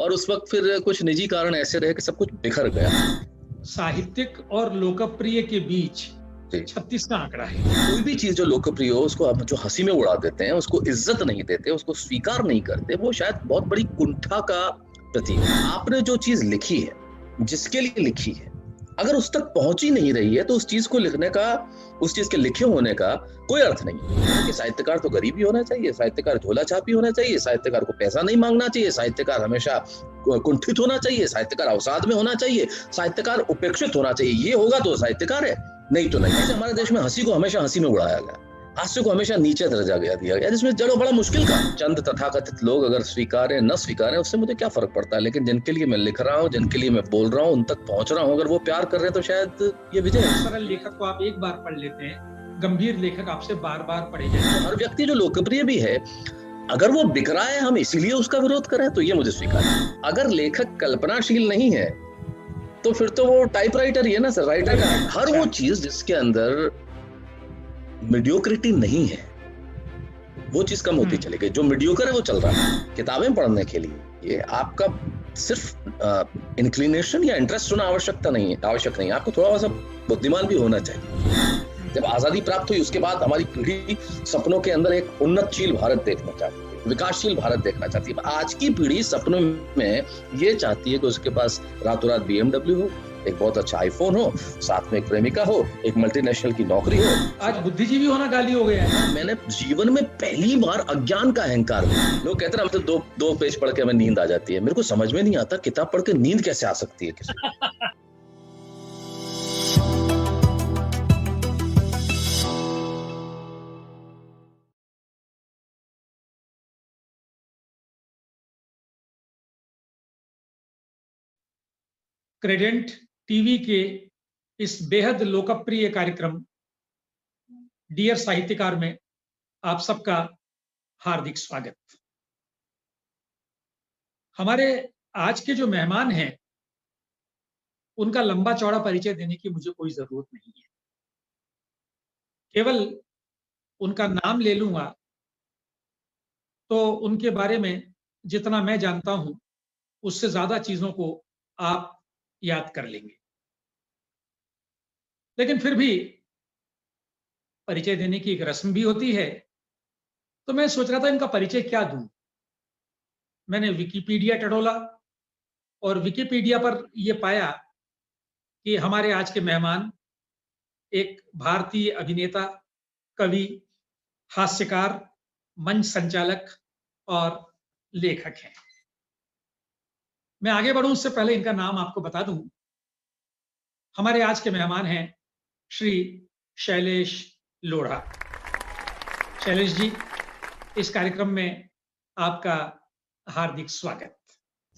और उस वक्त फिर कुछ निजी कारण ऐसे रहे कि सब कुछ बिखर गया। साहित्यिक और लोकप्रिय के बीच 36 का आंकड़ा है। कोई भी चीज जो लोकप्रिय हो उसको हम जो हंसी में उड़ा देते हैं, उसको इज्जत नहीं देते, उसको स्वीकार नहीं करते, वो शायद बहुत बड़ी कुंठा का प्रतीक है। आपने जो चीज लिखी है, जिसके लिए लिखी है, अगर उस तक पहुंची नहीं रही है तो उस चीज को लिखने का, उस चीज के लिखे होने का कोई अर्थ नहीं है। कि साहित्यकार तो गरीब ही होना चाहिए, साहित्यकार झोला छापी होना चाहिए, साहित्यकार को पैसा नहीं मांगना चाहिए, साहित्यकार हमेशा कुंठित होना चाहिए, साहित्यकार अवसाद में होना चाहिए, साहित्यकार उपेक्षित होना चाहिए। ये होगा तो साहित्यकार है, नहीं तो नहीं। ऐसे हमारे देश में हंसी को हमेशा हंसी में उड़ाया गया, हास्य को हमेशा नीचे दर्जा दिया गया, जिसमें जड़ों बड़ा मुश्किल का। चंद तथाकथित लोग अगर स्वीकारें न स्वीकारें उससे मुझे क्या फर्क पड़ता है, लेकिन जिनके लिए मैं लिख रहा हूँ, जिनके लिए मैं बोल रहा हूँ, उन तक पहुंच रहा हूँ, अगर वो प्यार कर रहे हैं तो शायद ये विजय है। सरल लेखक को आप एक बार पढ़ लेते हैं, गंभीर लेखक आपसे बार बार पढ़े जाते। हर व्यक्ति जो लोकप्रिय भी है, अगर वो बिक रहा है हम इसीलिए उसका विरोध करें तो ये मुझे स्वीकार है। अगर लेखक कल्पनाशील नहीं है तो फिर तो वो टाइपराइटर ही है ना सर, राइटर का। हर वो चीज जिसके अंदर मीडियोक्रिटी नहीं है वो चीज कम होती चली गई। जो मीडियोकर है वो चल रहा है। किताबें पढ़ने के लिए ये आपका सिर्फ इंक्लिनेशन या इंटरेस्ट होना आवश्यक नहीं है, आपको थोड़ा सा बुद्धिमान भी होना चाहिए। जब आजादी प्राप्त हुई उसके बाद हमारी पीढ़ी सपनों के अंदर एक उन्नतशील भारत देखना चाहती है, विकासशील भारत देखना चाहती है। आज की पीढ़ी सपनों में ये चाहती है कि उसके पास रातों रात BMW हो, एक बहुत अच्छा आईफोन हो, साथ में एक प्रेमिका हो, एक मल्टीनेशनल की नौकरी हो। आज बुद्धिजीवी होना गाली हो गया है। मैंने जीवन में पहली बार अज्ञान का अहंकार हुआ। लोग कहते हैं हम तो दो पेज पढ़ के हमें नींद आ जाती है। मेरे को समझ में नहीं आता किताब पढ़ के नींद कैसे आ सकती है किसी को। क्रेडेंट टीवी के इस बेहद लोकप्रिय कार्यक्रम डियर साहित्यकार में आप सबका हार्दिक स्वागत। हमारे आज के जो मेहमान हैं उनका लंबा चौड़ा परिचय देने की मुझे कोई जरूरत नहीं है, केवल उनका नाम ले लूंगा तो उनके बारे में जितना मैं जानता हूं उससे ज्यादा चीजों को आप याद कर लेंगे। लेकिन फिर भी परिचय देने की एक रस्म भी होती है, तो मैं सोच रहा था इनका परिचय क्या दूं। मैंने विकिपीडिया टटोला और विकिपीडिया पर यह पाया कि हमारे आज के मेहमान एक भारतीय अभिनेता, कवि, हास्यकार, मंच संचालक और लेखक हैं। मैं आगे बढ़ूं उससे पहले इनका नाम आपको बता दूं। हमारे आज के मेहमान हैं श्री शैलेश लोढ़ा। शैलेश जी, इस कार्यक्रम में आपका हार्दिक स्वागत।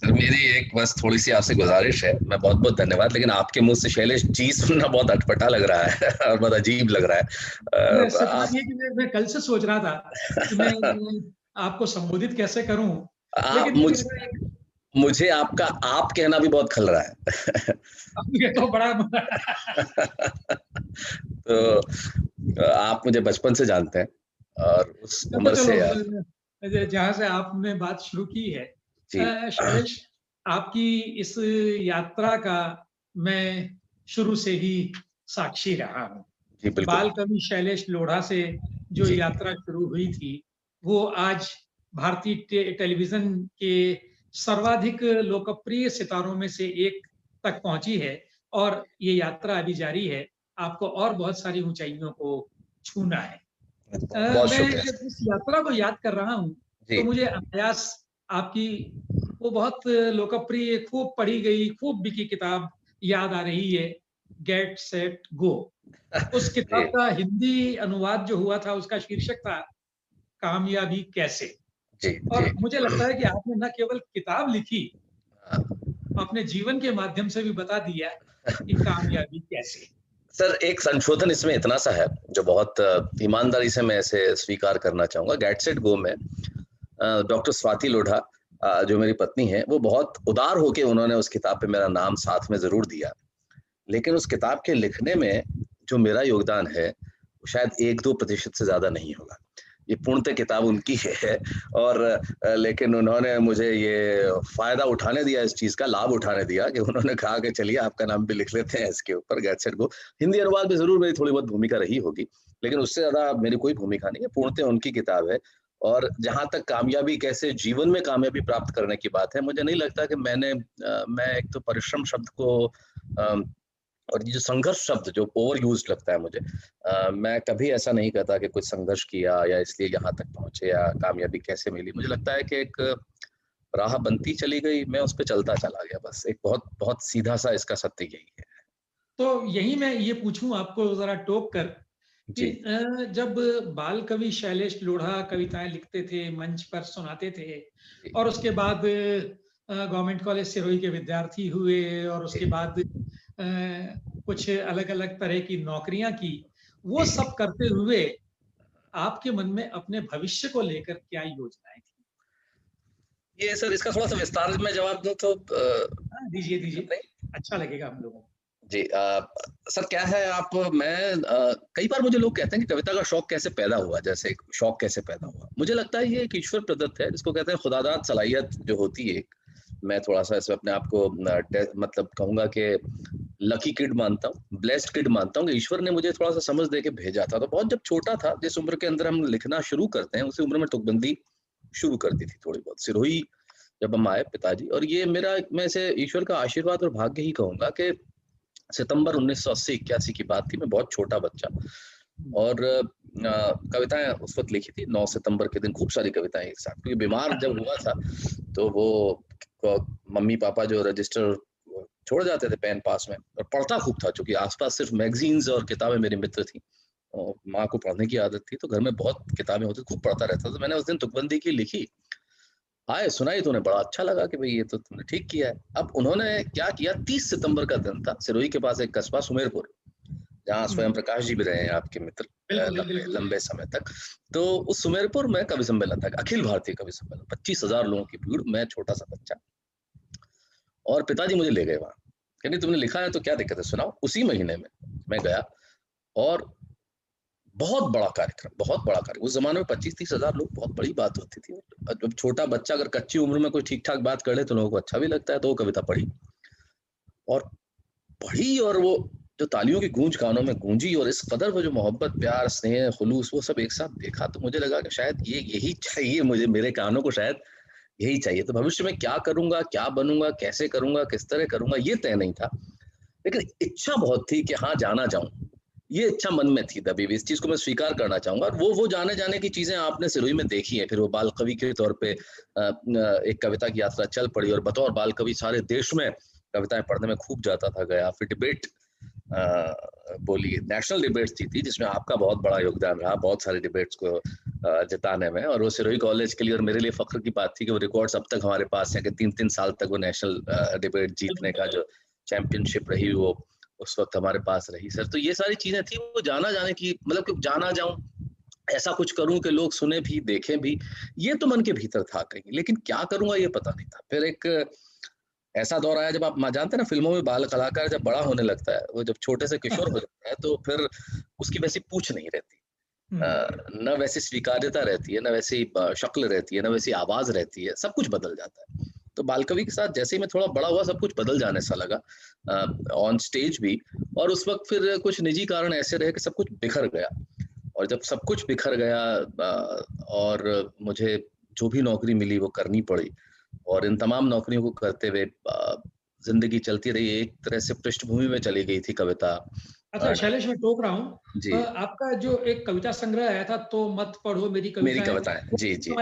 सर मेरी एक बस थोड़ी सी आपसे गुजारिश है, मैं बहुत बहुत धन्यवाद, लेकिन आपके मुंह से शैलेश जी सुनना बहुत अटपटा लग रहा है और बहुत अजीब लग रहा है। मैं कल से सोच रहा था कि मैं आपको संबोधित कैसे करूं, लेकिन मुझे आपका आप कहना भी बहुत खल रहा है। ये तो बड़ा तो आप मुझे बचपन से जानते हैं और उस उम्र से जहां से आपने बात शुरू की है, शैलेश, आपकी इस यात्रा का मैं शुरू से ही साक्षी रहा हूँ। बाल कवि शैलेश लोढ़ा से जो यात्रा शुरू हुई थी वो आज भारतीय टेलीविजन के सर्वाधिक लोकप्रिय सितारों में से एक तक पहुंची है और ये यात्रा अभी जारी है। आपको और बहुत सारी ऊंचाइयों को छूना है। मैं इस यात्रा को याद कर रहा हूँ तो मुझे अनायास आपकी वो बहुत लोकप्रिय, खूब पढ़ी गई, खूब बिकी किताब याद आ रही है, गेट सेट गो। उस किताब का हिंदी अनुवाद जो हुआ था उसका शीर्षक था कामयाबी कैसे। और मुझे लगता है कि आपने न केवल किताब लिखी, अपने जीवन के माध्यम से भी बता दिया कि कामयाबी कैसे। सर एक संशोधन इसमें इतना सा है जो बहुत ईमानदारी से मैं इसे स्वीकार करना चाहूंगा। गेट सेट गो में डॉक्टर स्वाति लोढ़ा जो मेरी पत्नी है वो बहुत उदार होके उन्होंने उस किताब पे मेरा नाम साथ में जरूर दिया, लेकिन उस किताब के लिखने में जो मेरा योगदान है शायद 1-2% से ज्यादा नहीं होगा। ये पूर्णतः किताब उनकी है। और लेकिन उन्होंने मुझे ये फायदा उठाने दिया, इस चीज का लाभ उठाने दिया कि उन्होंने कहा कि चलिए आपका नाम भी लिख लेते हैं इसके ऊपर, गेट सेट गो। हिंदी अनुवाद में जरूर मेरी थोड़ी बहुत भूमिका रही होगी, लेकिन उससे ज्यादा मेरी कोई भूमिका नहीं है, पूर्णतः उनकी किताब है। और जहां तक कामयाबी, कैसे जीवन में कामयाबी प्राप्त करने की बात है, मुझे नहीं लगता कि मैं एक तो परिश्रम शब्द को और ये जो संघर्ष शब्द जो ओवर यूज लगता है मुझे, मैं कभी ऐसा नहीं कहता कि कुछ संघर्ष किया या इसलिए यहाँ तक पहुंचे या कामयाबी कैसे मिली। मुझे लगता है कि एक राह बनती चली गई, मैं उस पर चलता चला गया, बस एक बहुत बहुत सीधा सा इसका सत्य यही है। तो यही मैं ये पूछूं आपको जरा टोक कर कि जब बाल कवि शैलेश लोढ़ा कविताएं लिखते थे, मंच पर सुनाते थे, और उसके बाद गवर्नमेंट कॉलेज सिरोही के विद्यार्थी हुए, और उसके बाद कुछ अलग अलग तरह की नौकरियां की, वो सब करते हुए आपके मन में अपने भविष्य को लेकर क्या योजनाएं थी? ये सर, इसका थोड़ा सा विस्तार में जवाब दूं तो दीजिए दीजिए, अच्छा लगेगा हम लोगों को। जी सर, क्या है, मैं कई बार मुझे लोग कहते हैं कि कविता का शौक कैसे पैदा हुआ, जैसे शौक कैसे पैदा हुआ। मुझे लगता है ये एक ईश्वर प्रदत्त है, जिसको कहते हैं खुदादाद सलाहियत जो होती है। मैं थोड़ा सा इसमें अपने आप को मतलब कहूंगा कि लकी किड मानता हूँ, ब्लेस्ड किड मानता हूँ कि ईश्वर ने मुझे थोड़ा सा समझ दे के भेजा था। तो बहुत जब छोटा था, जिस उम्र के अंदर हम लिखना शुरू करते हैं, उसी उम्र में तुकबंदी शुरू कर दी थी थोड़ी बहुत। सिरोही जब हम आए पिताजी, और ये मेरा, मैं इसे ईश्वर का आशीर्वाद और भाग्य ही कहूंगा कि सितंबर 1980-81 की बात थी। मैं बहुत छोटा बच्चा, और कविताएं उस वक्त लिखी थी 9 सितंबर के दिन, खूब सारी कविताएं एक साथ, क्योंकि बीमार जब हुआ था तो वो मम्मी पापा जो रजिस्टर छोड़ जाते थे पेन पास में, और पढ़ता खूब था, क्योंकि आसपास सिर्फ मैगजीन्स और किताबें मेरे मित्र थी, और माँ को पढ़ने की आदत थी, तो घर में बहुत किताबें होती, खूब पढ़ता रहता था। तो मैंने उस दिन तुकबंदी की लिखी, आए सुनाई, तो उन्हें बड़ा अच्छा लगा कि भाई ये तो तुमने ठीक किया है। अब उन्होंने क्या किया, 30 सितंबर का दिन था, सिरोही के पास एक कस्बा सुमेरपुर, जहाँ स्वयं प्रकाश जी भी रहे हैं आपके मित्र लंबे समय तक। तो उस सुमेरपुर में कवि सम्मेलन था, अखिल भारतीय कवि सम्मेलन, 25,000 लोगों की भीड़, मैं छोटा सा बच्चा, और पिताजी मुझे ले गए वहां, कहते तुमने लिखा है तो क्या दिक्कत है, सुनाओ। उसी महीने में मैं गया, और बहुत बड़ा कार्यक्रम, बहुत बड़ा कार्यक्रम। उस जमाने में 25-30 हजार लोग बहुत बड़ी बात होती थी। जब छोटा बच्चा अगर कच्ची उम्र में कोई ठीक ठाक बात कर ले तो लोगों को अच्छा भी लगता है। तो वो कविता पढ़ी, और पढ़ी, और वो जो तालियों की गूंज कानों में गूंजी, और इस कदर वो जो मोहब्बत, प्यार, स्नेह, खुलूस, वो सब एक साथ देखा, तो मुझे लगा कि शायद ये यही चाहिए मुझे, मेरे कानों को शायद यही चाहिए। तो भविष्य में क्या करूंगा, क्या बनूंगा, कैसे करूंगा, किस तरह करूंगा, ये तय नहीं था, लेकिन इच्छा बहुत थी कि हाँ जाना जाऊं। ये इच्छा मन में थी दबी हुई, इस चीज को मैं स्वीकार करना चाहूंगा। और वो जाने की चीजें आपने सिरोही में देखी है। फिर वो बाल कवि के तौर पे एक कविता की यात्रा चल पड़ी, और बतौर बाल कवि सारे देश में कविताएं पढ़ने में खूब जाता था गया। फिर डिबेट बोलिए, नेशनल डिबेट्स थी जिसमें आपका बहुत बड़ा योगदान रहा, बहुत सारे डिबेट्स को जिताने में। और वो सिरोही कॉलेज के लिए और मेरे लिए फख्र की बात थी कि वो रिकॉर्ड्स अब तक हमारे पास है कि 3-3 साल तक वो नेशनल डिबेट जीतने का जो चैंपियनशिप रही, वो उस वक्त हमारे पास रही सर। तो ये सारी चीजें थी, वो जाने की, मतलब कि जाना जाऊं, ऐसा कुछ करूं कि लोग सुने भी, देखें भी, ये तो मन के भीतर था कहीं, लेकिन क्या करूंगा ये पता नहीं था। फिर एक ऐसा दौर आया जब आप जानते हैं ना, फिल्मों में बाल कलाकार जब बड़ा होने लगता है, वो जब छोटे से किशोर हो जाता है, तो फिर उसकी वैसी पूछ नहीं रहती, न वैसी स्वीकार्यता रहती है, न वैसी शक्ल रहती है, न वैसी आवाज रहती है, सब कुछ बदल जाता है। तो बाल कवि के साथ जैसे ही मैं थोड़ा बड़ा हुआ, सब कुछ बदल जाने सा लगा, ऑन स्टेज भी। और उस वक्त फिर कुछ निजी कारण ऐसे रहे कि सब कुछ बिखर गया। और जब सब कुछ बिखर गया, और मुझे जो भी नौकरी मिली वो करनी पड़ी, और इन तमाम नौकरियों को करते हुए जिंदगी चलती रही। एक तरह से पृष्ठभूमि में चली गई थी कविता। अच्छा शैलेश, मैं टोक रहा हूँ, जी, आपका जो एक कविता संग्रह आया था, तो मत पढ़ो मेरी कविताएं, जी जी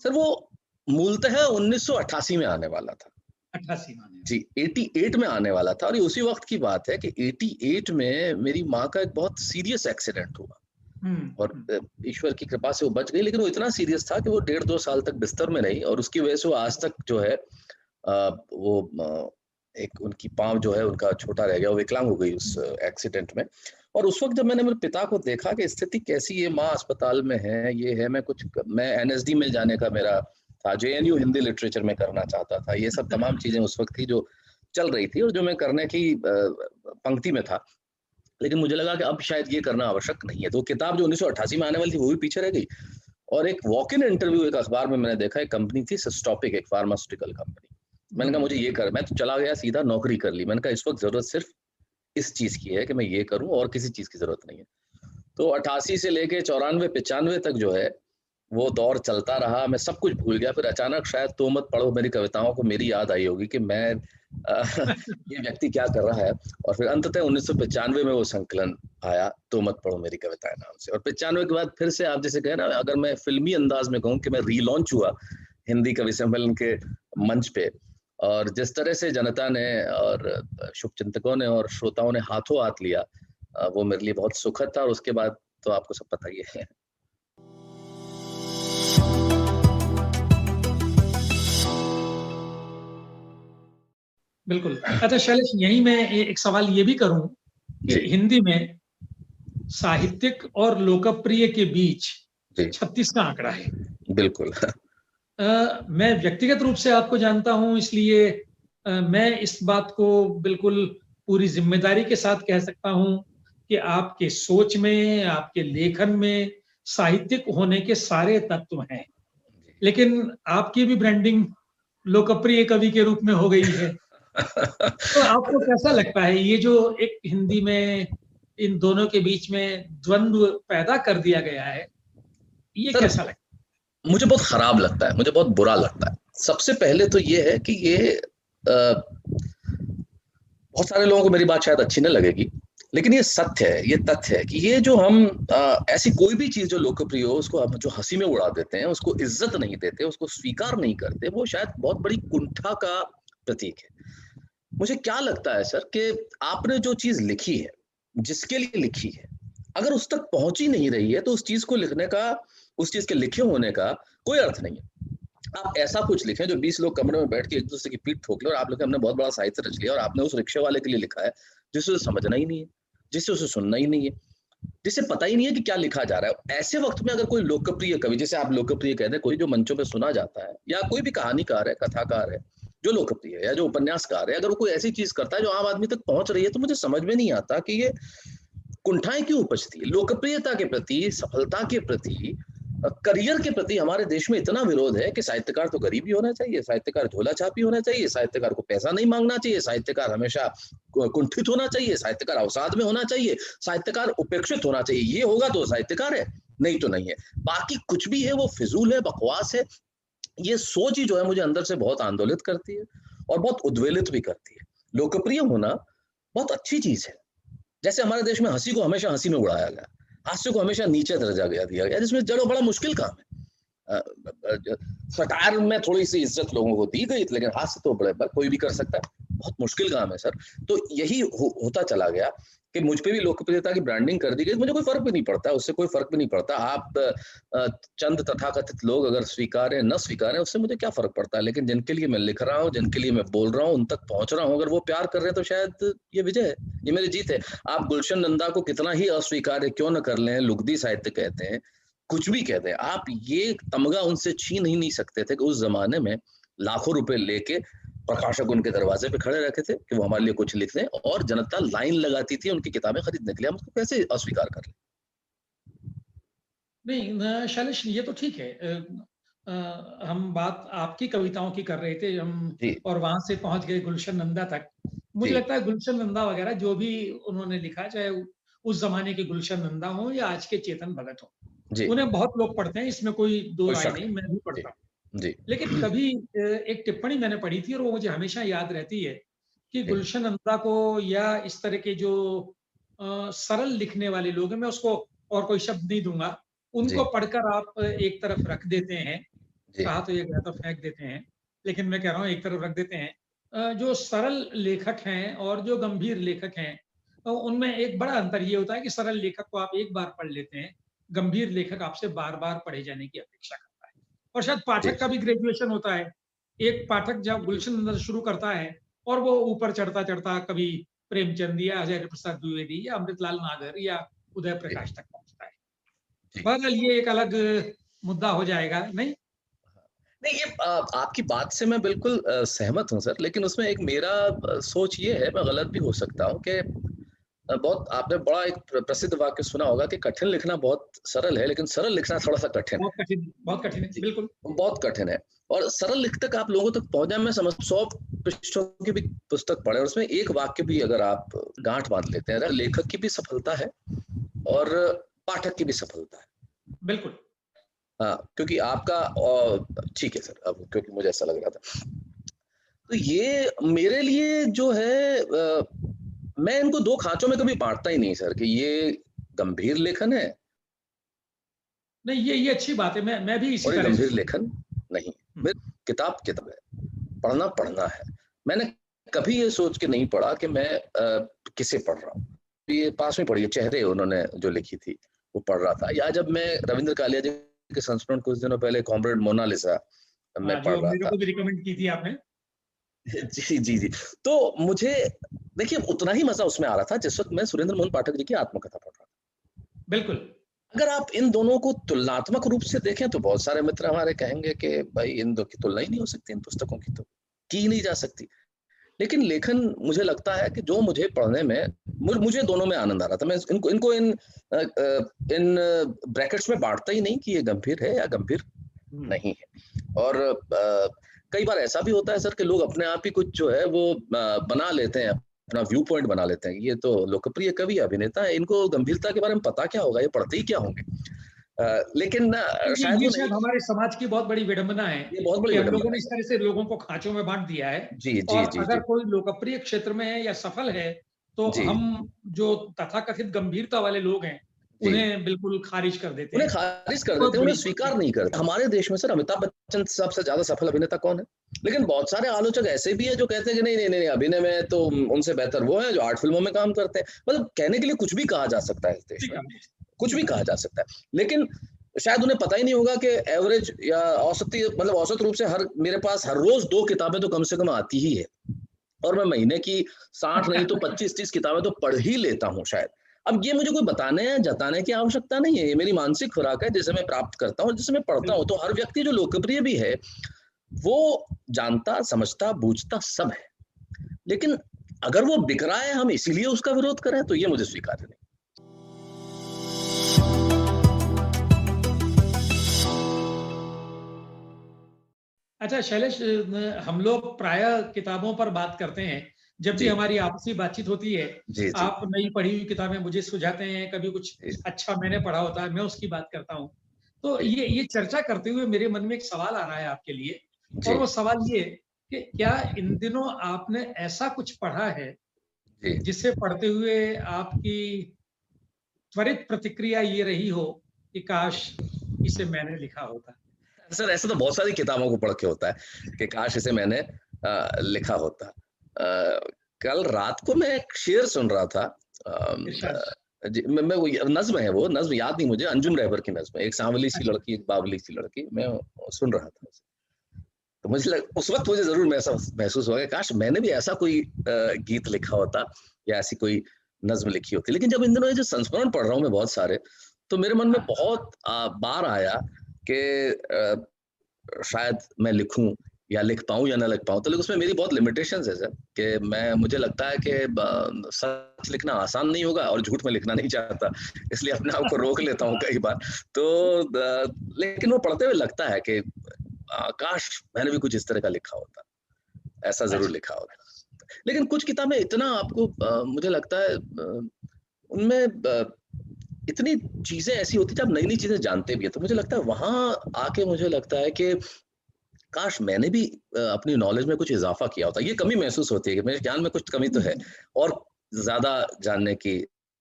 सर, वो मूलतः 1988 में आने वाला था। 88 में जी, 88 में आने वाला था। और ये उसी वक्त की बात है कि 88 में मेरी माँ का एक बहुत सीरियस एक्सीडेंट हुआ, और ईश्वर की कृपा से वो बच गई, लेकिन वो इतना सीरियस था कि वो 1.5-2 साल तक बिस्तर में रही, और उसकी वजह से वो आज तक जो है वो एक उनकी पाँव जो है उनका छोटा रह गया, वो विकलांग हो गई उस एक्सीडेंट में। और उस वक्त जब मैंने मेरे पिता को देखा कि स्थिति कैसी है, माँ अस्पताल में है, ये है, मैं एनएसडी में जाने का मेरा था, जेएनयू हिंदी लिटरेचर में करना चाहता था, ये सब तमाम चीजें उस वक्त थी जो चल रही थी, और जो मैं करने की पंक्ति में था। लेकिन मुझे लगा कि अब शायद ये करना आवश्यक नहीं है। तो किताब जो 1988 में आने वाली थी वो भी पीछे रह गई। और एक वॉक इन इंटरव्यू एक अखबार में मैंने देखा, एक कंपनी थी सिस्टोपिक, एक फार्मास्यूटिकल कंपनी। मैंने कहा मुझे ये कर, मैं तो चला गया सीधा नौकरी कर ली। मैंने कहा इस वक्त जरूरत सिर्फ इस चीज की है कि मैं ये करूं और किसी चीज की जरूरत नहीं है। तो 88 से लेके 94-95 तक जो है वो दौर चलता रहा। मैं सब कुछ भूल गया। फिर अचानक शायद तो मत पढ़ो मेरी कविताओं को मेरी याद आई होगी कि मैं ये व्यक्ति क्या कर रहा है। और फिर अंततः 1995 में वो संकलन आया, तो मत पढ़ो मेरी कविताएं नाम से। और 95 के बाद फिर से आप जैसे कह ना, अगर मैं फिल्मी अंदाज में कहूँ कि मैं रीलॉन्च हुआ हिंदी कवि सम्मेलन के मंच पे, और जिस तरह से जनता ने और शुभचिंतकों ने और श्रोताओं ने हाथों हाथ लिया, वो मेरे लिए बहुत सुखद था। और उसके बाद तो आपको सब पता ही है। बिल्कुल। अच्छा शैलेश, यहीं मैं एक सवाल ये भी करूं कि हिंदी में साहित्यिक और लोकप्रिय के बीच 36 का आंकड़ा है। बिल्कुल। मैं व्यक्तिगत रूप से आपको जानता हूं, इसलिए मैं इस बात को बिल्कुल पूरी जिम्मेदारी के साथ कह सकता हूं कि आपके सोच में, आपके लेखन में साहित्यिक होने के सारे तत्व हैं, लेकिन आपकी भी ब्रांडिंग लोकप्रिय कवि के रूप में हो गई है। तो आपको कैसा लगता है ये जो एक हिंदी में इन दोनों के बीच में द्वंद्व पैदा कर दिया गया है, ये कैसा लगता है? मुझे बहुत खराब लगता है, मुझे बहुत बुरा लगता है। सबसे पहले तो ये है कि ये बहुत सारे लोगों को मेरी बात शायद अच्छी न लगेगी, लेकिन ये सत्य है, ये तथ्य है कि ये जो हम ऐसी कोई भी चीज जो लोकप्रिय हो उसको हम जो हंसी में उड़ा देते हैं, उसको इज्जत नहीं देते, उसको स्वीकार नहीं करते, वो शायद बहुत बड़ी कुंठा का प्रतीक है। मुझे क्या लगता है सर कि आपने जो चीज लिखी है, जिसके लिए लिखी है, अगर उस तक पहुंच ही नहीं रही है तो उस चीज को लिखने का, उस चीज के लिखे होने का कोई अर्थ नहीं है। आप ऐसा कुछ लिखें जो 20 लोग कमरे में बैठ के एक दूसरे की पीठ ठोक ले और आप लिखें हमने बहुत बड़ा साहित्य रच लिया, और आपने उस रिक्शे वाले के लिए लिखा है जिसे उसे समझना ही नहीं है, जिसे उसे सुनना ही नहीं है, जिसे पता ही नहीं है कि क्या लिखा जा रहा है। ऐसे वक्त में अगर कोई लोकप्रिय कवि, जैसे आप लोकप्रिय कहते हैं, कोई जो मंचों पे सुना जाता है, या कोई भी कहानीकार है, कथाकार है जो लोकप्रिय है, या जो उपन्यासकार है, अगर वो कोई ऐसी चीज करता है जो आम आदमी तक पहुंच रही है, तो मुझे समझ में नहीं आता कि ये कुंठाएं क्यों उपजती है। लोकप्रियता के प्रति, सफलता के प्रति, करियर के प्रति हमारे देश में इतना विरोध है कि साहित्यकार तो गरीब ही होना चाहिए, साहित्यकार झोला छापी होना चाहिए, साहित्यकार को पैसा नहीं मांगना चाहिए, साहित्यकार हमेशा कुंठित होना चाहिए, साहित्यकार अवसाद में होना चाहिए, साहित्यकार उपेक्षित होना चाहिए। ये होगा तो साहित्यकार है, नहीं तो नहीं है। बाकी कुछ भी है वो फिजूल है, बकवास है। ये सोच ही जो है मुझे अंदर से बहुत आंदोलित करती है और बहुत उद्वेलित भी करती है। लोकप्रिय होना बहुत अच्छी चीज है। जैसे हमारे देश में हंसी को हमेशा हंसी में उड़ाया गया, हास्य को हमेशा नीचे दर्जा दिया गया, जिसमें जड़ों बड़ा मुश्किल काम है। सटायर में थोड़ी सी इज्जत लोगों को दी गई, लेकिन हास्य तो बड़े कोई भी कर सकता है, बहुत मुश्किल काम है सर। तो यही होता चला गया कि मुझ पे भी लोकप्रियता की ब्रांडिंग कर दी गई। मुझे कोई फर्क भी नहीं पड़ता, उससे कोई फर्क भी नहीं पड़ता। आप चंद तथाकथित लोग अगर स्वीकारें न स्वीकारें, उससे मुझे क्या फर्क पड़ता है। लेकिन जिनके लिए मैं लिख रहा हूँ, जिनके लिए मैं बोल रहा हूँ, उन तक पहुंच रहा हूँ, अगर वो प्यार कर रहे हैं तो शायद ये विजय है, ये मेरी जीत है। आप गुलशन नंदा को कितना ही अस्वीकार क्यों न कर लें, लुगदी साहित्य कहते हैं, कुछ भी कहते हैं, आप ये तमगा उनसे छीन ही नहीं सकते थे कि उस जमाने में लाखों रुपए लेके प्रकाशक उनके दरवाजे पे खड़े रहते थे कि वो हमारे लिए कुछ लिख दें, और जनता लाइन लगाती थी उनकी किताबें खरीदने के लिए। हम उसको कैसे अस्वीकार कर लें? नहीं शैलेश, ये तो ठीक है। हम बात आपकी कविताओं की कर रहे थे हम, और वहां से पहुंच गए गुलशन नंदा तक। मुझे लगता है गुलशन नंदा वगैरह जो भी उन्होंने लिखा, चाहे उस जमाने के गुलशन नंदा हो या आज के चेतन भगत हो, उन्हें बहुत लोग पढ़ते हैं, इसमें कोई दो राय नहीं, मैं भी पढ़ता हूँ। लेकिन कभी एक टिप्पणी मैंने पढ़ी थी और वो मुझे हमेशा याद रहती है कि गुलशन नंदा को, या इस तरह के जो सरल लिखने वाले लोग हैं, मैं उसको और कोई शब्द नहीं दूंगा, उनको पढ़कर आप एक तरफ रख देते हैं, कहा तो ये गया तो फेंक देते हैं, लेकिन मैं कह रहा हूँ एक तरफ रख देते हैं। जो सरल लेखक हैं और जो गंभीर लेखक हैं, तो उनमें एक बड़ा अंतर ये होता है कि सरल लेखक को आप एक बार पढ़ लेते हैं, गंभीर लेखक आपसे बार बार पढ़े जाने की अपेक्षा करता है। और शायद पाठक का भी ग्रेजुएशन होता है। एक पाठक जब गुलशन नंदा शुरू करता है और वो ऊपर चढ़ता चढ़ता कभी प्रेमचंद या अजय प्रसाद द्विवेदी या अमृतलाल नागर या उदय प्रकाश तक पहुंचता है। बहरहाल ये एक अलग मुद्दा हो जाएगा, नहीं? नहीं, ये आपकी बात से मैं बिल्कुल सहमत हूं सर, लेकिन उसमें एक मेरा सोच ये है, मैं गलत भी हो सकता हूं, कि बहुत आपने बड़ा एक प्रसिद्ध वाक्य सुना होगा कि कठिन लिखना बहुत सरल है, लेकिन सरल लिखना थोड़ा सा कठिन है। बहुत कठिन है, बिल्कुल। बहुत कठिन है। और सरल लिख तक आप लोगों तक पहुंचने में 100 पृष्ठों की भी पुस्तक पढ़े और उसमें एक वाक्य भी अगर आप गांठ बांध लेते हैं, लेखक की भी सफलता है और पाठक की भी सफलता है। बिल्कुल। हाँ, क्योंकि आपका ठीक है सर, अब क्योंकि मुझे ऐसा लग रहा था, तो ये मेरे लिए जो है मैं इनको 2 खाँचों में कभी बाँटता ही नहीं सर, कि ये गंभीर लेखन है नहीं, ये अच्छी बात है। मैं भी इसी और ये तरह से गंभीर लेखन नहीं। किताब है, पढ़ना है। मैंने कभी ये सोच के नहीं पढ़ा कि मैं किसे पढ़ रहा हूँ। ये पास में पढ़ी है, चेहरे उन्होंने जो लिखी थी, वो पढ़ रहा था। या जब मैं रविंद्र कालिया जी के संस्मरण कुछ दिनों पहले कॉमरेड मोनालिसा मैं पढ़ रहा मेरे था। को भी रिकमेंड की थी आपने। जी। तो मुझे देखिए उतना ही मजा उसमें आ रहा था जिस वक्त मैं सुरेंद्र मोहन पाठक जी की आत्मकथा पढ़ रहा था। बिल्कुल। अगर आप इन दोनों को तुलनात्मक रूप से देखें तो बहुत सारे मित्र हमारे कहेंगे कि भाई इन दो की तुलना ही नहीं हो सकती, इन पुस्तकों की तो की नहीं जा सकती। लेकिन लेखन मुझे लगता है कि जो मुझे पढ़ने में मुझे दोनों में आनंद आ रहा था। मैं इनको इन ब्रैकेट्स में बांटता ही नहीं कि ये गंभीर है या गंभीर नहीं है। और कई बार ऐसा भी होता है सर कि लोग अपने आप ही कुछ जो है वो बना लेते हैं, अपना व्यू पॉइंट बना लेते हैं। ये तो लोकप्रिय कवि अभिनेता है, इनको गंभीरता के बारे में पता क्या होगा, ये पढ़ते ही क्या होंगे। लेकिन शायद ये शायद हमारे समाज की बहुत बड़ी विडंबना है। ये बहुत बड़ी हम लोगों विडंबना ने है इस तरह से लोगों को खांचों में बांट दिया है। और अगर कोई लोकप्रिय क्षेत्र में है या सफल है, तो हम जो तथाकथित गंभीरता वाले लोग हैं, उन्हें बिल्कुल खारिज कर देते हैं। उन्हें स्वीकार नहीं करते। हमारे देश में सर अमिताभ बच्चन सबसे ज्यादा सफल अभिनेता कौन है? लेकिन बहुत सारे आलोचक ऐसे भी है जो कहते हैं कि नहीं अभिनय में तो उनसे बेहतर वो है जो 8 फिल्मों में काम करते हैं। मतलब कहने के लिए कुछ भी कहा जा सकता है इस देश में, कुछ भी कहा जा सकता है। लेकिन शायद उन्हें पता ही नहीं होगा कि एवरेज या औसत रूप से मेरे पास हर रोज 2 किताबें तो कम से कम आती ही है और मैं महीने की 60 नहीं तो 25-30 किताबें तो पढ़ ही लेता हूँ शायद। अब ये मुझे कोई बताने या जताने की आवश्यकता नहीं है, ये मेरी मानसिक खुराक है जिसे मैं प्राप्त करता हूँ, जिसे मैं पढ़ता हूँ। तो हर व्यक्ति जो लोकप्रिय भी है वो जानता समझता बूझता सब है, लेकिन अगर वो बिक रहा है हम इसीलिए उसका विरोध करें तो ये मुझे स्वीकार्य नहीं। अच्छा शैलेश, हम लोग प्रायः किताबों पर बात करते हैं जब भी हमारी आपसी बातचीत होती है। आप नई पढ़ी हुई किताबें मुझे सुझाते हैं, कभी कुछ अच्छा मैंने पढ़ा होता है, मैं उसकी बात करता हूँ। तो ये चर्चा करते हुए मेरे मन में एक सवाल आ रहा है आपके लिए, और वो सवाल ये कि क्या इन दिनों आपने ऐसा कुछ पढ़ा है जिसे पढ़ते हुए आपकी त्वरित प्रतिक्रिया ये रही हो कि काश इसे मैंने लिखा होता? सर ऐसा तो बहुत सारी किताबों को पढ़ के होता है कि काश इसे मैंने लिखा होता। कल रात को मैं एक शेर सुन रहा था, मैं वो नज्म है, वो नज्म याद नहीं मुझे, अंजुम रहबर की नज्म है, एक सांवली सी लड़की एक बावली सी लड़की, मैं सुन रहा था उसे। तो मुझे उस वक्त मुझे जरूर ऐसा महसूस हुआ कि काश मैंने भी ऐसा कोई गीत लिखा होता या ऐसी कोई नज्म लिखी होती। लेकिन जब इन दिनों ये जो संस्मरण पढ़ रहा हूँ मैं बहुत सारे, तो मेरे मन में बहुत बार आया कि शायद मैं लिखूं या लिख पाऊं या ना लिख पाऊं। तो लेकिन उसमें मेरी बहुत लिमिटेशंस है सर, कि मुझे लगता है कि सच लिखना आसान नहीं होगा और झूठ में लिखना नहीं चाहता, इसलिए अपने आप को रोक लेता हूं कई बार। तो लेकिन वो पढ़ते हुए लगता है कि काश मैंने भी कुछ इस तरह का लिखा होता, ऐसा जरूर लिखा होता। लेकिन कुछ किताबें इतना आपको मुझे लगता है उनमें इतनी चीजें ऐसी होती जब नई नई चीजें जानते भी है, तो मुझे लगता है वहां आके मुझे लगता है कि काश मैंने भी अपनी नॉलेज में कुछ इजाफा किया होता। ये कमी महसूस होती है कि मेरे ज्ञान में कुछ कमी तो है और ज्यादा जानने की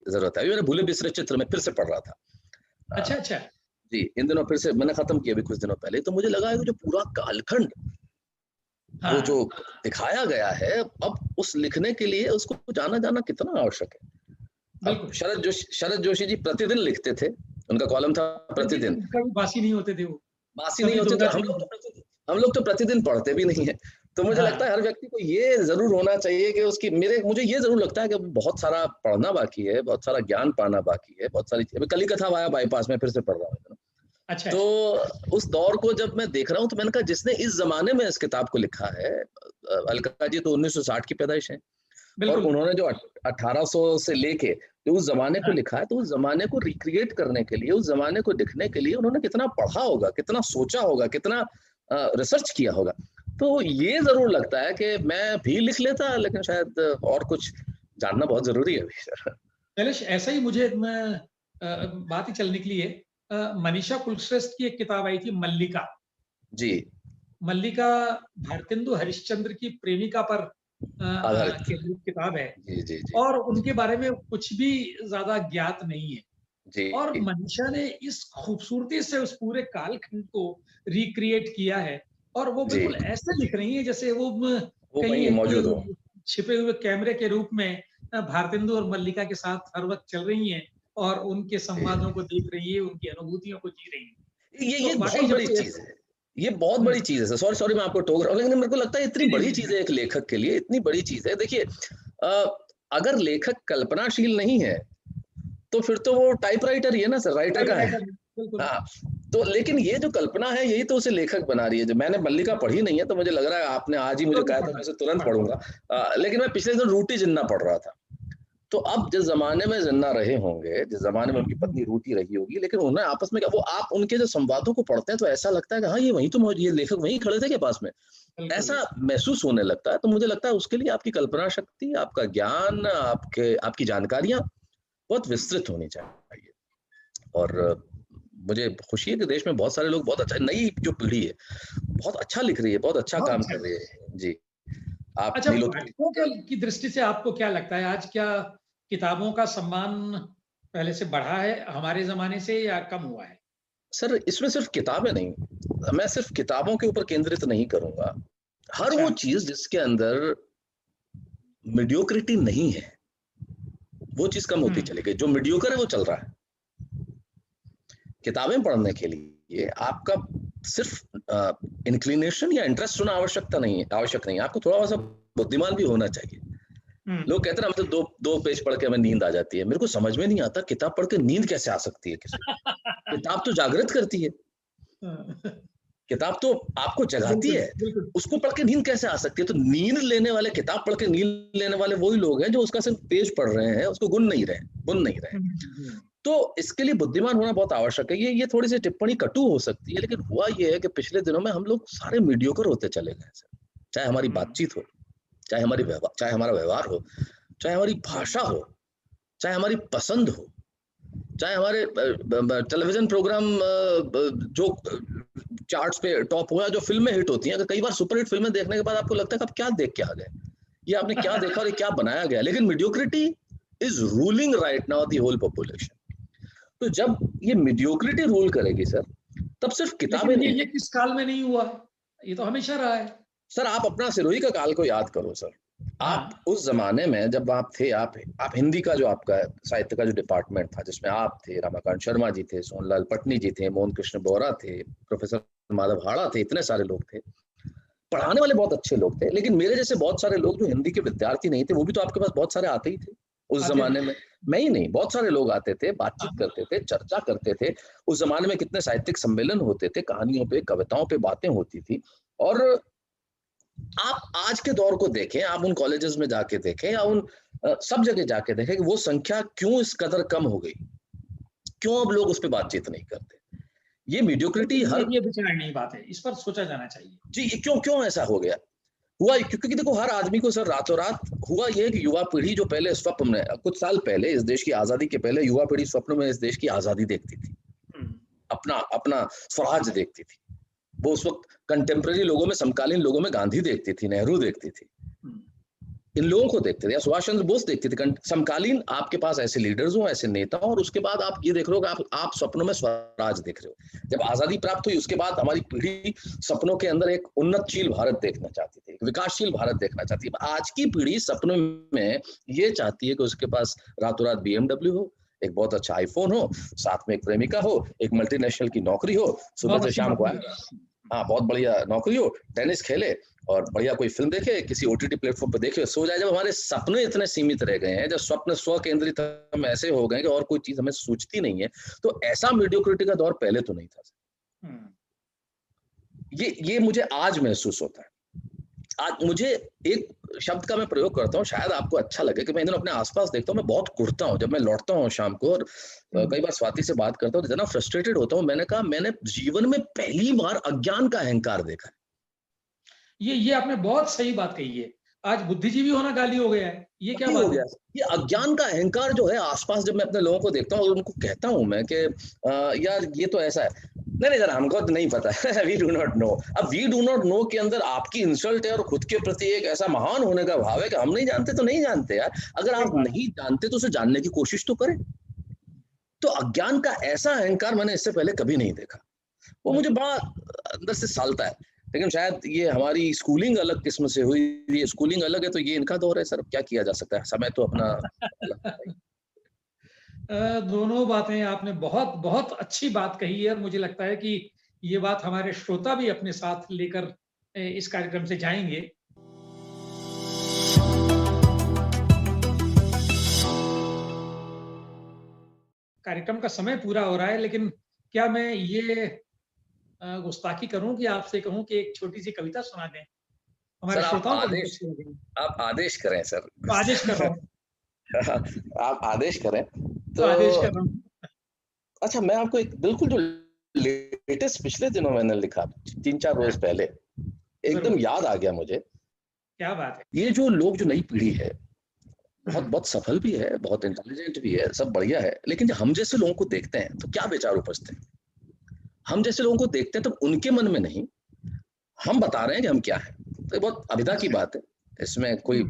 जरूरत है। मैंने भूले बिसरे चित्र में फिर से पढ़ रहा था। अच्छा जी, इन दिनों फिर से मैंने खत्म किया अभी कुछ दिनों पहले। तो मुझे लगा कि जो पूरा कालखंड वो जो दिखाया गया है, अब उस लिखने के लिए उसको जाना कितना आवश्यक है। अब शरद जोशी जी प्रतिदिन लिखते थे, उनका कॉलम था प्रतिदिन, कभी बासी नहीं होते थे वो, बासी नहीं होते थे। हम लोग तो प्रतिदिन पढ़ते भी नहीं है। तो मुझे लगता है हर व्यक्ति को ये जरूर होना चाहिए कि मुझे ये जरूर लगता है कि बहुत सारा पढ़ना बाकी है, बहुत सारा ज्ञान पाना बाकी है, बहुत सारी अभी कल ही कथा आया बाईपास में फिर से पढ़ रहा हूँ। अच्छा। तो उस दौर को जब मैं देख रहा हूँ तो मैंने कहा जिसने इस जमाने में इस किताब को लिखा है, अलका जी तो 1960 की पैदाइश है, और उन्होंने जो 1800 से लेके जो उस जमाने को लिखा है, तो उस जमाने को रिक्रिएट करने के लिए, उस जमाने को लिखने के लिए उन्होंने कितना पढ़ा होगा, कितना सोचा होगा, कितना रिसर्च किया होगा। तो ये जरूर लगता है कि मैं भी लिख लेता, लेकिन शायद और कुछ जानना बहुत जरूरी है अभी। शैलेश, ऐसा ही मुझे बात ही चलने के लिए मनीषा कुलश्रेष्ठ की एक किताब आई थी, मल्लिका। जी। मल्लिका भारतेंदु हरिश्चंद्र की प्रेमिका पर केंद्रित किताब है। जी, जी, जी। और उनके बारे में कुछ भी ज्यादा ज्ञात नहीं है। जी। और मनीषा ने इस खूबसूरती से उस पूरे कालखंड को रिक्रिएट किया है, और वो बिल्कुल ऐसे लिख रही है जैसे वो कहीं मौजूद हो, छिपे हुए कैमरे के रूप में भारतेंदु और मल्लिका के साथ हर वक्त चल रही हैं और उनके संवादों को देख रही है, उनकी अनुभूतियों को जी रही है। ये बहुत बड़ी चीज है। ये बहुत बड़ी चीज है। सॉरी मैं आपको टोक रहा हूँ, लेकिन मेरे को लगता है इतनी बड़ी चीज है एक लेखक के लिए, इतनी बड़ी चीज है। देखिए, अगर कल्पनाशील नहीं है तो फिर तो वो टाइपराइटर ही है ना सर, राइटर का है। हाँ, तो लेकिन ये जो कल्पना है यही तो उसे लेखक बना रही है। जो मैंने मल्लिका पढ़ी नहीं है, तो मुझे लग रहा है आपने आज ही मुझे कहा था मैं उसे तुरंत पढ़ूंगा। लेकिन मैं पिछले दिन रूटी जिन्ना पढ़ रहा था। तो अब जिस जमाने में जिन्ना रहे होंगे, जिस जमाने में उनकी पत्नी रूटी रही होगी, लेकिन उन्हें आपस में क्या, वो आप उनके जो संवादों को पढ़ते हैं तो ऐसा लगता है कि हाँ ये वही तो, ये लेखक वहीं खड़े थे के पास में, ऐसा महसूस होने लगता है। तो मुझे लगता है उसके लिए आपकी कल्पना शक्ति, आपका ज्ञान, आपकी जानकारियां बहुत विस्तृत होनी चाहिए। और मुझे खुशी है कि देश में बहुत सारे लोग बहुत अच्छा, नई जो पीढ़ी है बहुत अच्छा लिख रही है, बहुत अच्छा काम कर रही है। जी। आप अच्छा, पाठकों की दृष्टि से आपको क्या लगता है, आज क्या किताबों का सम्मान पहले से बढ़ा है हमारे जमाने से, या कम हुआ है? सर, इसमें सिर्फ किताबें नहीं, मैं सिर्फ किताबों के ऊपर केंद्रित नहीं करूंगा। हर वो चीज जिसके अंदर मीडियोक्रिटी नहीं है, वो चीज कम होती चली गई। जो मीडियोकर है वो चल रहा है। किताबें पढ़ने के लिए आपका सिर्फ इंक्लिनेशन या इंटरेस्ट होना आवश्यक नहीं है, आपको थोड़ा सा बुद्धिमान भी होना चाहिए। लोग कहते हैं ना, मतलब दो पेज पढ़ के हमें नींद आ जाती है। मेरे को समझ में नहीं आता किताब पढ़ के नींद कैसे आ सकती है किसी को। किताब तो जागृत करती है, किताब तो आपको जगाती है, उसको पढ़ के नींद कैसे आ सकती है? तो नींद लेने वाले, किताब पढ़ के नींद लेने वाले वही लोग हैं जो उसका सिर्फ पेज पढ़ रहे हैं, उसको बुन नहीं रहे। तो इसके लिए बुद्धिमान होना बहुत आवश्यक है। ये थोड़ी सी टिप्पणी कटु हो सकती है, लेकिन हुआ ये है कि पिछले दिनों में हम लोग सारे मीडियोकर होते चले गए सर। चाहे हमारी बातचीत हो, चाहे हमारा व्यवहार हो, चाहे हमारी भाषा हो, चाहे हमारी पसंद हो, चाहे हमारे टेलीविजन प्रोग्राम जो चार्ट्स पे टॉप हुआ, जो फिल्में हिट होती हैं। कई बार सुपरहिट फिल्में देखने के बाद आपको लगता है कि आप क्या देख के आ गए, ये आपने क्या देखा और ये क्या बनाया गया। लेकिन mediocrity is ruling right now the whole population. तो जब ये मीडियोक्रिटी रूल करेगी सर, तब सिर्फ किताबें नहीं। ये किस काल में नहीं हुआ, ये तो हमेशा रहा है सर। आप अपना सिरोही का काल को याद करो सर। आप उस जमाने में जब आप थे, आप हिंदी का जो आपका साहित्य का जो डिपार्टमेंट था, जिसमें आप थे, रमाकांत शर्मा जी थे, सोनलाल पटनी जी थे, मोहन कृष्ण बोरा थे, प्रोफेसर माधव हाड़ा थे, इतने सारे लोग थे, पढ़ाने वाले बहुत अच्छे लोग थे। लेकिन मेरे जैसे बहुत सारे लोग जो हिंदी के विद्यार्थी नहीं थे, वो भी तो आपके पास बहुत सारे आते ही थे उस जमाने में। मैं ही नहीं, बहुत सारे लोग आते थे, बातचीत करते थे, चर्चा करते थे। उस जमाने में कितने साहित्यिक सम्मेलन होते थे, कहानियों पे, कविताओं पे बातें होती थी। और आप आज के दौर को देखें, आप उन कॉलेजेस में जाके देखें, या उन सब जगह जाके देखें कि वो संख्या क्यों इस कदर कम हो गई, क्यों अब लोग उस पर बातचीत नहीं करते। ये मीडियोक्रिटी ये विचारणीय बात है, इस पर सोचा जाना चाहिए। जी, ये क्यों ऐसा हो गया हुआ? क्योंकि देखो, हर आदमी को सर रातों रात हुआ ये कि युवा पीढ़ी जो पहले स्वप्न में, कुछ साल पहले इस देश की आजादी के पहले युवा पीढ़ी स्वप्न में इस देश की आजादी देखती थी, अपना स्वराज देखती थी। वो उस वक्त कंटेम्प्रेरी लोगों में, समकालीन लोगों में गांधी देखती थी, नेहरू देखती थी, इन लोगों को देखते थे, या सुभाष चंद्र बोस देखते थे। समकालीन आपके पास ऐसे लीडर्स हो, ऐसे नेता हो, और उसके बाद आप ये देख रहे हो कि आप सपनों में स्वराज देख रहे हो। जब आजादी प्राप्त हुई उसके बाद हमारी पीढ़ी सपनों के अंदर एक उन्नतशील भारत देखना चाहती थी, विकासशील भारत देखना चाहती है। आज की पीढ़ी सपनों में ये चाहती है कि उसके पास रातों रात BMW हो, एक बहुत अच्छा आईफोन हो, साथ में एक प्रेमिका हो, एक मल्टीनेशनल की नौकरी हो, सुबह से शाम को हाँ बहुत बढ़िया नौकरी हो, टेनिस खेले और बढ़िया कोई फिल्म देखे, किसी OTT प्लेटफॉर्म पर देखे, सो जाए। जब हमारे सपने इतने सीमित रह गए हैं, जब स्वप्न स्व केंद्रित हम ऐसे हो गए कि और कोई चीज हमें सूझती नहीं है, तो ऐसा मीडियोक्रिटी का दौर पहले तो नहीं था। ये मुझे आज महसूस होता है। आज मुझे एक शब्द का मैं प्रयोग करता हूँ, शायद आपको अच्छा लगे, कि मैं इन दिनों अपने आसपास देखता हूँ, मैं बहुत कुढ़ता हूँ जब मैं लौटता हूँ शाम को, और कई बार स्वाति से बात करता हूँ तो इतना फ्रस्ट्रेटेड होता हूँ। मैंने कहा मैंने जीवन में पहली बार अज्ञान का अहंकार देखा है। ये आपने बहुत सही बात कही है। आज बुद्धिजीवी होना गाली हो गया है, ये क्या बात है? ये अज्ञान का अहंकार जो है आसपास, जब मैं अपने लोगों को देखता हूँ और उनको कहता हूँ मैं कि यार ये तो ऐसा है, नहीं सर हमको तो नहीं पता वी डू नॉट नो। अब वी डू नॉट नो के अंदर आपकी इंसल्ट है और खुद के प्रति एक ऐसा महान होने का भाव है कि हम नहीं जानते तो नहीं जानते यार। अगर आप नहीं जानते तो उसे जानने की कोशिश तो करें। तो अज्ञान का ऐसा अहंकार मैंने इससे पहले कभी नहीं देखा, वो मुझे बड़ा अंदर से सालता है। लेकिन शायद ये हमारी स्कूलिंग अलग किस्म से हुई, ये स्कूलिंग अलग है तो ये इनका दौर है सर, क्या किया जा सकता है, समय तो अपना दोनों बातें आपने बहुत बहुत अच्छी बात कही है, और मुझे लगता है कि ये बात हमारे श्रोता भी अपने साथ लेकर इस कार्यक्रम से जाएंगे। कार्यक्रम का समय पूरा हो रहा है, लेकिन क्या मैं ये गुस्ताखी करूं कि आपसे कहूं कि एक छोटी सी कविता सुना दें हमारे श्रोताओं को? आप आदेश करें सर। तो आदेश कर रहा हूं। आप आदेश करें तो आदेश कर रहा हूं। अच्छा, मैं आपको एक बिल्कुल जो लेटेस्ट पिछले दिनों मैंने लिखा 3-4 रोज पहले, एकदम याद आ गया मुझे। क्या बात है? ये जो लोग, जो नई पीढ़ी है, बहुत बहुत सफल भी है, बहुत इंटेलिजेंट भी है, सब बढ़िया है, लेकिन जब हम जैसे लोगों को देखते हैं तो क्या विचार उपजते हैं। हम जैसे लोगों को देखते हैं तब उनके मन में नहीं, हम बता रहे हैं कि हम क्या है। तो ये बहुत अभिधा की बात है, इसमें कोई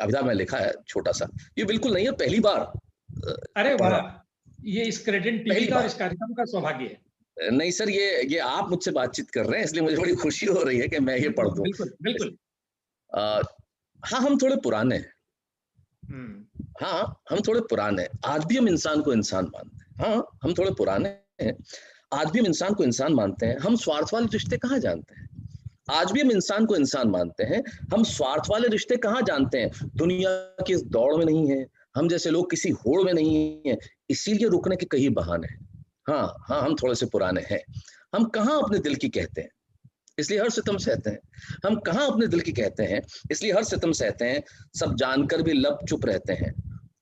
अभिधा में लिखा है छोटा सा, ये बिल्कुल नहीं है, पहली बार। अरे वाह, ये इस क्रेडिट टीवी का और इस कार्यक्रम का सौभाग्य है। नहीं सर, ये आप मुझसे बातचीत कर रहे हैं इसलिए मुझे बड़ी खुशी हो रही है कि मैं ये पढ़ दूं। बिल्कुल बिल्कुल। हाँ, हम थोड़े पुराने हैं। हाँ, हम थोड़े पुराने हैं, आज भी हम इंसान को इंसान मानते हैं। हाँ, हम थोड़े पुराने हैं, आज भी हम इंसान को इंसान मानते हैं। हम स्वार्थ वाले रिश्ते कहाँ जानते हैं? आज भी हम इंसान को इंसान मानते हैं, हम स्वार्थ वाले रिश्ते कहाँ जानते हैं? दुनिया की इस दौड़ में नहीं है, हम जैसे लोग किसी होड़ में नहीं है, इसीलिए रुकने के कई बहाने हैं। हाँ, हम थोड़े से पुराने हैं। हम कहाँ अपने दिल की कहते हैं, इसलिए हर सितम सहते हैं। हम कहाँ अपने दिल की कहते हैं, इसलिए हर सितम सहते हैं। सब जानकर भी लब चुप रहते हैं,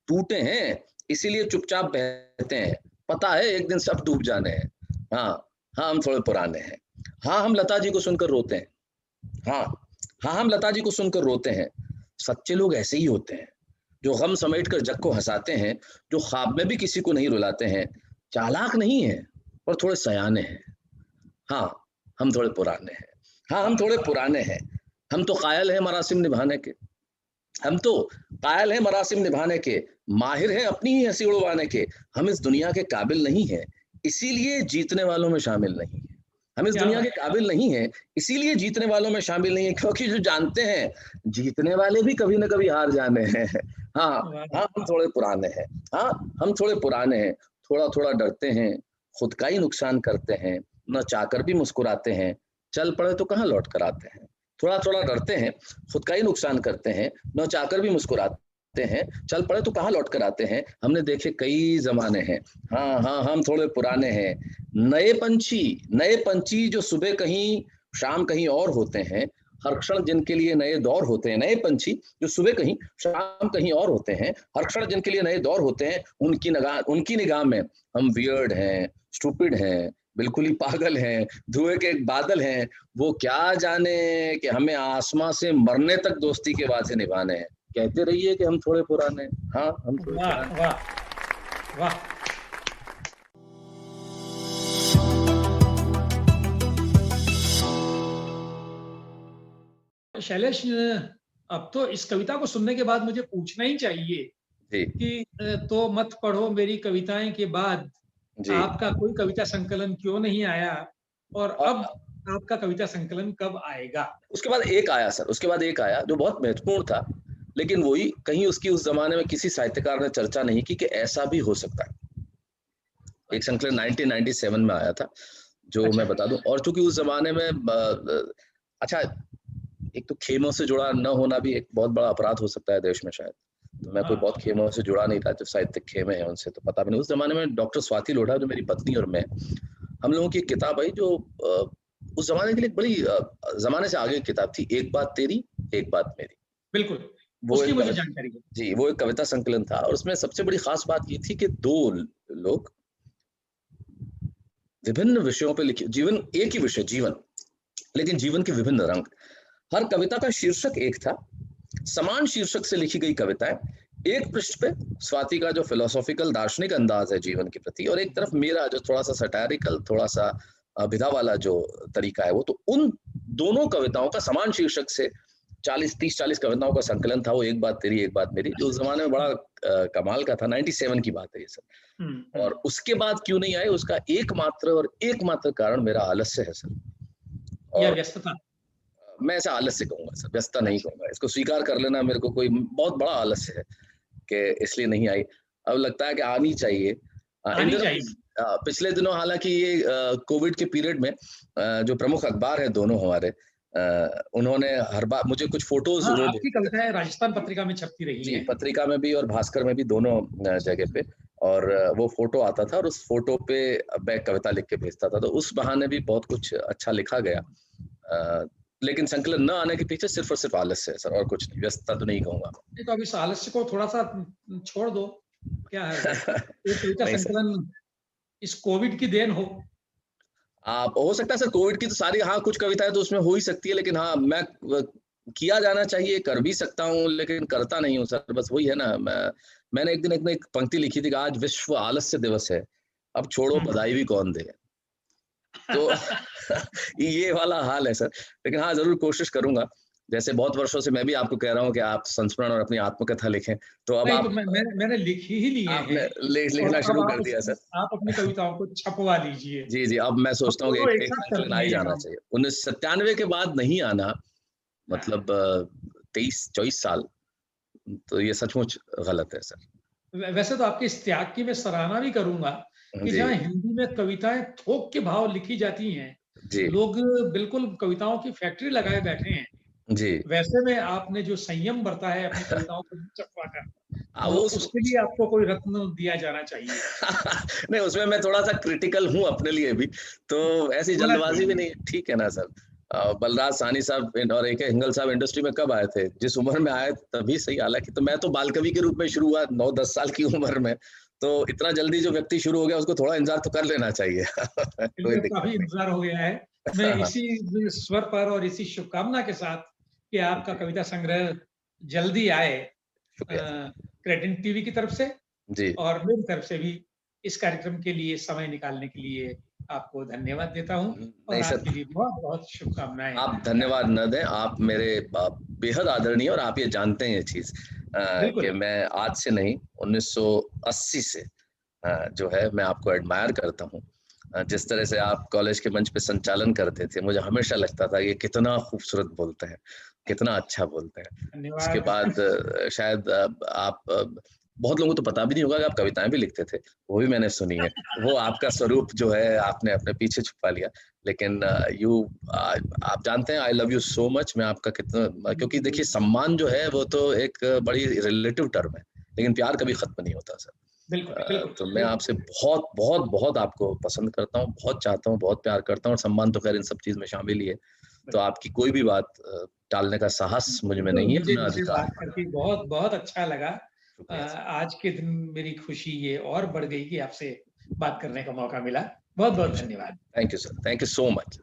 टूटे हैं इसीलिए चुपचाप बहते हैं। पता है एक दिन सब डूब जाने हैं। हाँ, हम थोड़े पुराने हैं। हाँ, हम लता जी को सुनकर रोते हैं। हाँ, हम लता जी को सुनकर रोते हैं। सच्चे लोग ऐसे ही होते हैं, जो गम समेट कर जग को हंसाते हैं, जो ख्वाब में भी किसी को नहीं रुलाते हैं। चालाक नहीं है पर थोड़े सयाने हैं। हाँ, हम थोड़े पुराने हैं। हाँ, हम थोड़े पुराने हैं। हम तो कायल हैं मरासिम निभाने के, हम तो कायल हैं मरासिम निभाने के, माहिर हैं अपनी ही हंसी उड़वाने के। हम इस दुनिया के काबिल नहीं हैं, इसीलिए जीतने वालों में शामिल नहीं है। हम इस दुनिया के काबिल नहीं है, इसीलिए जीतने वालों में शामिल नहीं है, क्योंकि जो जानते हैं जीतने वाले भी कभी ना कभी हार जाने हैं। हाँ, हम थोड़े पुराने हैं। हाँ, हम थोड़े पुराने हैं। थोड़ा थोड़ा डरते हैं, खुद का ही नुकसान करते हैं, न चाहकर भी मुस्कुराते हैं। चल पड़े तो कहाँ लौट कर आते हैं। थोड़ा थोड़ा डरते हैं, खुद का ही नुकसान करते हैं, न चाहकर भी मुस्कुराते हैं। चल पड़े तो कहाँ लौट कर आते हैं। हमने देखे कई जमाने हैं। हाँ, हम थोड़े पुराने हैं। नए पंछी जो सुबह कहीं शाम कहीं और होते हैं, हर क्षण जिनके लिए नए दौर होते हैं। नए पंछी जो सुबह कहीं शाम कहीं और होते हैं, हर क्षण जिनके लिए नए दौर होते हैं। उनकी निगाह में हम वियर्ड हैं, स्टूपिड हैं, बिल्कुल ही पागल हैं, धुएं के एक बादल हैं। वो क्या जाने कि हमें आसमां से मरने तक दोस्ती के वादे निभाने हैं। कहते रहिए कि हम थोड़े पुराने हैं। हाँ, हम थोड़े पुराने। वाह वाह। शैलेश, अब तो इस कविता को सुनने के बाद मुझे पूछना ही चाहिए कि तो मत पढ़ो मेरी कविताएं के बाद आपका कोई कविता संकलन क्यों नहीं आया, और अब आपका कविता संकलन कब आएगा? उसके बाद एक आया सर, उसके बाद एक आया जो बहुत महत्वपूर्ण था, लेकिन वही कहीं उसकी उस जमाने में किसी साहित्यकार ने चर्चा नहीं की कि ऐसा भी हो सकता है। एक संकलन 1997 में आया था, जो मैं बता दूं। और चूंकि उस जमाने में अच्छा, एक तो खेमों से जुड़ा न होना भी एक बहुत बड़ा अपराध हो सकता है देश में शायद। तो मैं कोई बहुत खेमों से जुड़ा नहीं था, जो साहित्यिक खेमे हैं उनसे तो पता भी नहीं। उस जमाने में डॉक्टर स्वाति लोढ़ा, जो मेरी पत्नी और मैं, हम लोगों की एक किताब आई जो उस जमाने के लिए एक बड़ी जमाने से आगे की किताब थी, एक बात तेरी एक बात मेरी। बिल्कुल, वो उसकी एक मुझे जानकारी है। जी, वो एक कविता संकलन था और उसमें सबसे बड़ी खास बात ये थी कि 2 लोग विभिन्न विषयों पे लिखे, जीवन एक ही विषय जीवन, लेकिन जीवन के विभिन्न रंग। हर कविता का शीर्षक एक था, समान शीर्षक से लिखी गई कविताएं। एक पृष्ठ पे स्वाति का जो फिलोसॉफिकल दार्शनिक अंदाज है जीवन के प्रति, और एक तरफ मेरा जो थोड़ा सा सटायरिकल, थोड़ा सा विधा वाला जो तरीका है वो। तो उन दोनों कविताओं का समान शीर्षक से 30-40 कविताओं का संकलन था वो, एक बात तेरी एक बात मेरी, जो उस जमाने में बड़ा कमाल का था। 97 की बात है ये सर। और उसके बाद क्यों नहीं आए, उसका एकमात्र कारण मेरा आलस्य है सर। या व्यस्तता? मैं ऐसा आलस्य कहूंगा सर, व्यस्तता नहीं कहूंगा। इसको स्वीकार कर लेना मेरे को कोई बहुत बड़ा आलस्य है कि इसलिए नहीं आई। अब लगता है कि आनी चाहिए। पिछले दिनों हालांकि ये कोविड के पीरियड में जो प्रमुख अखबार है दोनों हमारे, उन्होंने हर बार मुझे कुछ फोटोज, आपकी कविताएं राजस्थान पत्रिका में छपती रही हैं। पत्रिका में भी और भास्कर में भी, दोनों जगह पे। और वो फोटो आता था और उस फोटो पे मैं कविता लिख के भेजता था, तो उस बहाने भी बहुत कुछ अच्छा लिखा गया। लेकिन संकलन न आने के पीछे सिर्फ और सिर्फ आलस्य है सर, और कुछ नहीं। व्यस्तता तो नहीं कहूंगा। तो अब इस आलस्य को थोड़ा सा छोड़ दो, क्या है ये संकलन इस कोविड की देन हो? आप हो सकता है सर, कोविड की तो सारी, हाँ कुछ कविताएं तो उसमें हो ही सकती है, लेकिन हाँ मैं किया जाना चाहिए, कर भी सकता हूँ, लेकिन करता नहीं हूँ सर। बस वही है ना, मैंने एक दिन एक पंक्ति लिखी थी कि आज विश्व आलस्य दिवस है, अब छोड़ो बधाई भी कौन दे। तो ये वाला हाल है सर। लेकिन हाँ जरूर कोशिश करूंगा, जैसे बहुत वर्षों से मैं भी आपको कह रहा हूँ कि आप संस्मरण और अपनी आत्मकथा लिखें, तो अब आप, तो मैंने लिख ही लिए हैं, लिखना शुरू कर दिया सर। आप अपनी कविताओं को छपवा लीजिए। जी जी, अब मैं सोचता हूँ कि एक संकलन आ ही जाना चाहिए। 1997 के बाद नहीं आना, मतलब 23-24 साल, तो ये सचमुच गलत है सर। वैसे तो आपके इस त्याग की मैं सराहना भी करूंगा कि जहाँ हिंदी में कविताएं थोक के भाव लिखी जाती हैं, लोग बिल्कुल कविताओं की फैक्ट्री लगाए बैठे हैं जी, वैसे में आपने जो संयम बरता है अपनी कविताओं को छपवा कर, वो उसके लिए आपको कोई रत्न दिया जाना चाहिए। नहीं, उसमें मैं थोड़ा सा क्रिटिकल हूँ अपने लिए भी, तो ऐसी जल्दबाजी भी नहीं। ठीक है ना सर। बलराज साहनी साहब और AK हिंगल साहब इंडस्ट्री में कब आए थे? जिस उम्र में आए तभी सही। हालांकि तो मैं तो बाल कवि के रूप में शुरू हुआ 9-10 साल की उम्र में, तो इतना जल्दी जो व्यक्ति शुरू हो गया उसको थोड़ा इंतजार तो कर लेना चाहिए। काफी इंतजार हो गया है। मैं इसी स्वर पर और इसी शुभकामना के साथ कि आपका कविता संग्रह जल्दी आए, क्रेडिट टीवी की तरफ से जी, और मेरी तरफ से भी इस कार्यक्रम के लिए समय निकालने के लिए आपको धन्यवाद देता हूँ और आपके लिए बहुत शुभकामनाएं। आप धन्यवाद न दें, आप मेरे बेहद आदरणीय, और आप ये जानते हैं ये चीज कि मैं आज से नहीं 1980 से जो है मैं आपको एडमायर करता हूँ। जिस तरह से आप कॉलेज के मंच पे संचालन करते थे, मुझे हमेशा लगता था ये कितना खूबसूरत बोलते हैं, कितना अच्छा बोलते हैं। उसके बाद शायद आप, बहुत लोगों को तो पता भी नहीं होगा कि आप कविताएं भी लिखते थे, वो भी मैंने सुनी है। वो आपका स्वरूप जो है आपने अपने पीछे छुपा लिया। लेकिन आप जानते हैं, I love you so much. मैं आपका कितना, क्योंकि देखिए सम्मान जो है वो तो एक बड़ी रिलेटिव टर्म है, लेकिन प्यार कभी खत्म नहीं होता सर। तो मैं आपसे बहुत बहुत बहुत आपको पसंद करता हूँ, बहुत चाहता हूँ, बहुत प्यार करता हूँ, और सम्मान तो खैर इन सब चीज में शामिल ही है। तो आपकी कोई भी बात टालने का साहस मुझ में नहीं है। मुझे बात करके बहुत बहुत अच्छा लगा। आज के दिन मेरी खुशी ये और बढ़ गई कि आपसे बात करने का मौका मिला। बहुत बहुत धन्यवाद। Thank you sir, thank you so much.